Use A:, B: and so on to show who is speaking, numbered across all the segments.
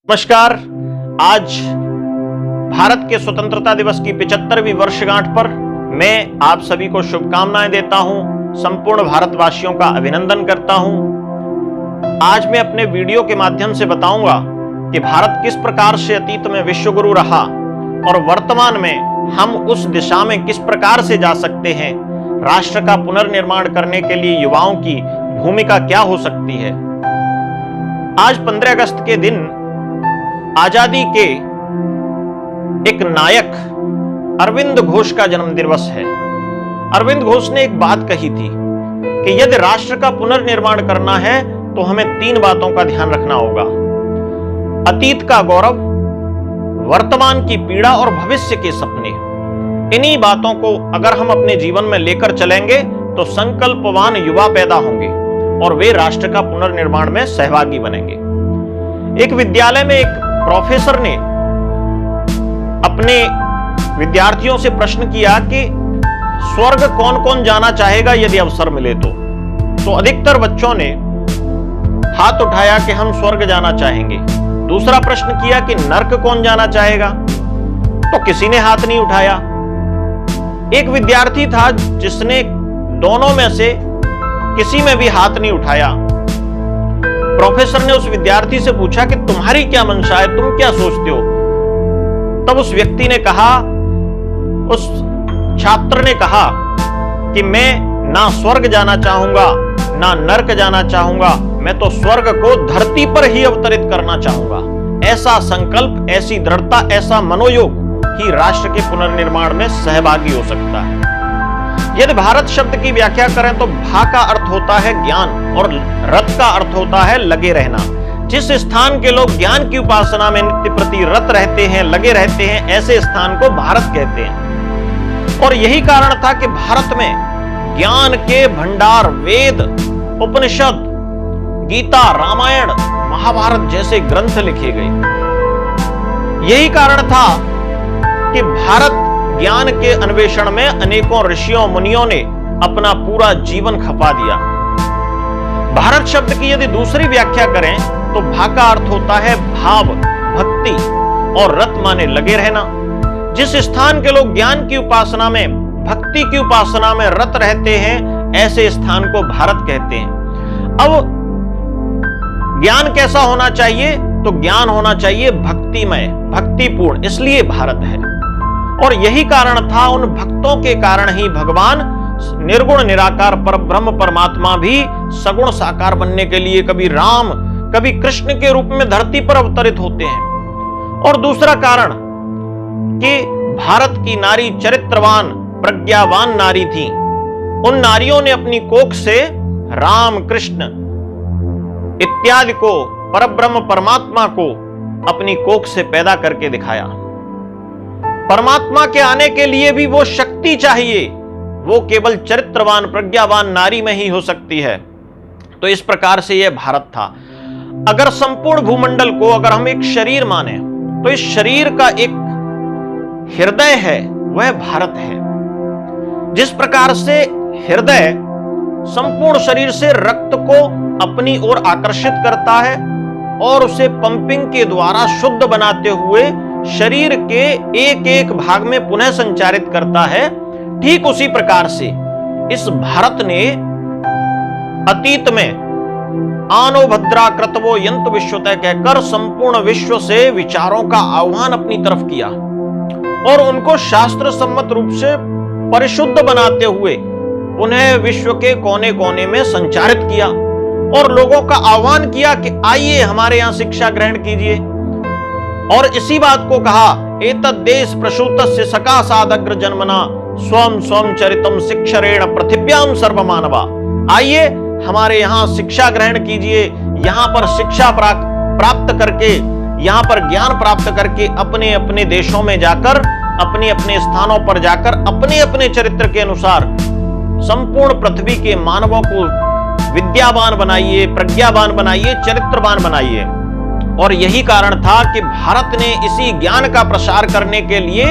A: नमस्कार। आज भारत के स्वतंत्रता दिवस की 75वीं वर्षगांठ पर मैं आप सभी को शुभकामनाएं देता हूं, संपूर्ण भारतवासियों का अभिनंदन करता हूं। आज मैं अपने वीडियो के माध्यम से बताऊंगा कि भारत किस प्रकार से अतीत में विश्वगुरु रहा और वर्तमान में हम उस दिशा में किस प्रकार से जा सकते हैं। राष्ट्र का पुनर्निर्माण करने के लिए युवाओं की भूमिका क्या हो सकती है। आज 15 अगस्त के दिन आजादी के एक नायक अरविंद घोष का जन्म दिवस है। अरविंद घोष ने एक बात कही थी कि यदि राष्ट्र का पुनर्निर्माण करना है तो हमें 3 बातों का ध्यान रखना होगा। अतीत का गौरव, वर्तमान की पीड़ा और भविष्य के सपने। इन्हीं बातों को अगर हम अपने जीवन में लेकर चलेंगे तो संकल्पवान युवा पैदा होंगे और वे राष्ट्र का पुनर्निर्माण में सहभागी बनेंगे। एक विद्यालय में एक प्रोफेसर ने अपने विद्यार्थियों से प्रश्न किया कि स्वर्ग कौन कौन जाना चाहेगा यदि अवसर मिले तो अधिकतर बच्चों ने हाथ उठाया कि हम स्वर्ग जाना चाहेंगे। दूसरा प्रश्न किया कि नर्क कौन जाना चाहेगा, तो किसी ने हाथ नहीं उठाया। एक विद्यार्थी था जिसने दोनों में से किसी में भी हाथ नहीं उठाया। प्रोफेसर ने उस विद्यार्थी से पूछा कि तुम्हारी क्या मंशा है, तुम क्या सोचते हो। तब उस व्यक्ति ने कहा, उस छात्र ने कहा कि मैं ना स्वर्ग जाना चाहूंगा ना नर्क जाना चाहूंगा, मैं तो स्वर्ग को धरती पर ही अवतरित करना चाहूंगा। ऐसा संकल्प, ऐसी दृढ़ता, ऐसा मनोयोग ही राष्ट्र के पुनर्निर्माण में सहभागी हो सकता है। यदि भारत शब्द की व्याख्या करें तो भा का अर्थ होता है ज्ञान और रत का अर्थ होता है लगे रहना। जिस स्थान के लोग ज्ञान की उपासना में नित्य प्रति रत रहते हैं, लगे रहते हैं, ऐसे स्थान को भारत कहते हैं। और यही कारण था कि भारत में ज्ञान के भंडार, वेद, उपनिषद, गीता, रामायण, महाभारत जैसे ग्रंथ लिखे गए। यही कारण था कि भारत ज्ञान के अन्वेषण में अनेकों ऋषियों मुनियों ने अपना पूरा जीवन खपा दिया। भारत शब्द की यदि दूसरी व्याख्या करें तो भा का अर्थ होता है भाव, भक्ति और रत माने लगे रहना। जिस स्थान के लोग ज्ञान की उपासना में, भक्ति की उपासना में रत रहते हैं, ऐसे स्थान को भारत कहते हैं। अब ज्ञान कैसा होना चाहिए, तो ज्ञान होना चाहिए भक्तिमय, भक्तिपूर्ण, इसलिए भारत है। और यही कारण था, उन भक्तों के कारण ही भगवान निर्गुण निराकार परब्रह्म परमात्मा भी सगुण साकार बनने के लिए कभी राम कभी कृष्ण के रूप में धरती पर अवतरित होते हैं। और दूसरा कारण कि भारत की नारी चरित्रवान, प्रज्ञावान नारी थी। उन नारियों ने अपनी कोख से राम, कृष्ण इत्यादि को, परब्रह्म परमात्मा को अपनी कोख से पैदा करके दिखाया। परमात्मा के आने के लिए भी वो शक्ति चाहिए, वो केवल चरित्रवान, प्रज्ञावान नारी में ही हो सकती है। तो इस प्रकार से यह भारत था। अगर संपूर्ण भूमंडल को अगर हम एक शरीर माने तो इस शरीर का एक हृदय है, वह भारत है। जिस प्रकार से हृदय संपूर्ण शरीर से रक्त को अपनी ओर आकर्षित करता है और उसे पंपिंग के द्वारा शुद्ध बनाते हुए शरीर के एक एक भाग में पुनः संचारित करता है, ठीक उसी प्रकार से इस भारत ने अतीत में आनो भद्रा कृतवो यंत विश्वतः कहकर संपूर्ण विश्व से विचारों का आह्वान अपनी तरफ किया और उनको शास्त्र सम्मत रूप से परिशुद्ध बनाते हुए पुनः विश्व के कोने कोने में संचारित किया और लोगों का आह्वान किया कि आइए हमारे यहां शिक्षा ग्रहण कीजिए। और इसी बात को कहा, एतद् देश प्रसूतस्य सकाशादग्र जन्मना स्वम स्वम चरितम शिक्षरेण पृथिव्याम सर्वमानवा। आइए हमारे यहाँ शिक्षा ग्रहण कीजिए, यहाँ पर शिक्षा प्राप्त करके, यहाँ पर ज्ञान प्राप्त करके अपने अपने देशों में जाकर, अपने अपने स्थानों पर जाकर अपने अपने चरित्र के अनुसार संपूर्ण पृथ्वी के मानवों को विद्यावान बनाइए, प्रज्ञावान बनाइए, चरित्रवान बनाइए। और यही कारण था कि भारत ने इसी ज्ञान का प्रसार करने के लिए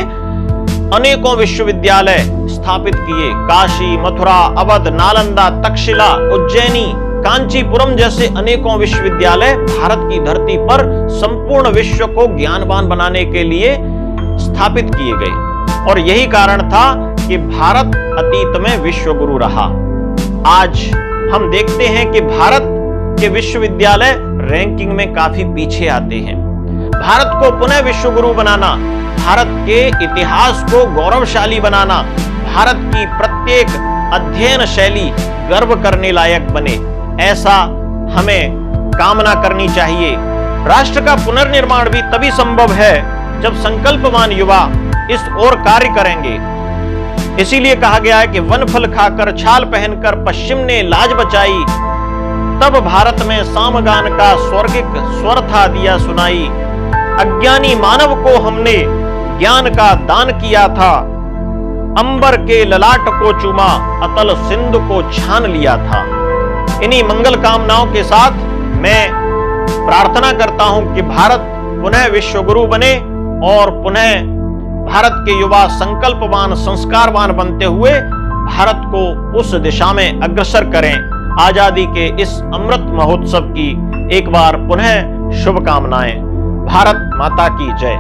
A: अनेकों विश्वविद्यालय स्थापित किए। काशी, मथुरा, अवध, नालंदा, तक्षशिला, उज्जैनी कांचीपुरम जैसे अनेकों विश्वविद्यालय भारत की धरती पर संपूर्ण विश्व को ज्ञानवान बनाने के लिए स्थापित किए गए और यही कारण था कि भारत अतीत में विश्व गुरु रहा। आज हम देखते हैं कि भारत के विश्वविद्यालय रैंकिंग में काफी पीछे आते हैं। भारत को पुनः विश्व गुरु बनाना, भारत के इतिहास को गौरवशाली बनाना, भारत की प्रत्येक अध्ययन शैली गर्व करने लायक बने, ऐसा हमें कामना करनी चाहिए। राष्ट्र का पुनर्निर्माण भी तभी संभव है जब संकल्पवान युवा इस ओर कार्य करेंगे। इसीलिए कहा गया है कि वन फल खाकर छाल पहनकर पश्चिम ने लाज बचाई, तब भारत में सामगान का स्वर्गिक स्वर था दिया सुनाई। अज्ञानी मानव को हमने ज्ञान का दान किया था, अंबर के ललाट को चूमा, अतल सिंधु को छान लिया था। इन्हीं मंगल कामनाओं के साथ मैं प्रार्थना करता हूं कि भारत पुनः विश्व गुरु बने और पुनः भारत के युवा संकल्पवान संस्कारवान बनते हुए भारत को उस दिशा में अग्रसर करें। आजादी के इस अमृत महोत्सव की एक बार पुनः शुभकामनाएं। भारत माता की जय।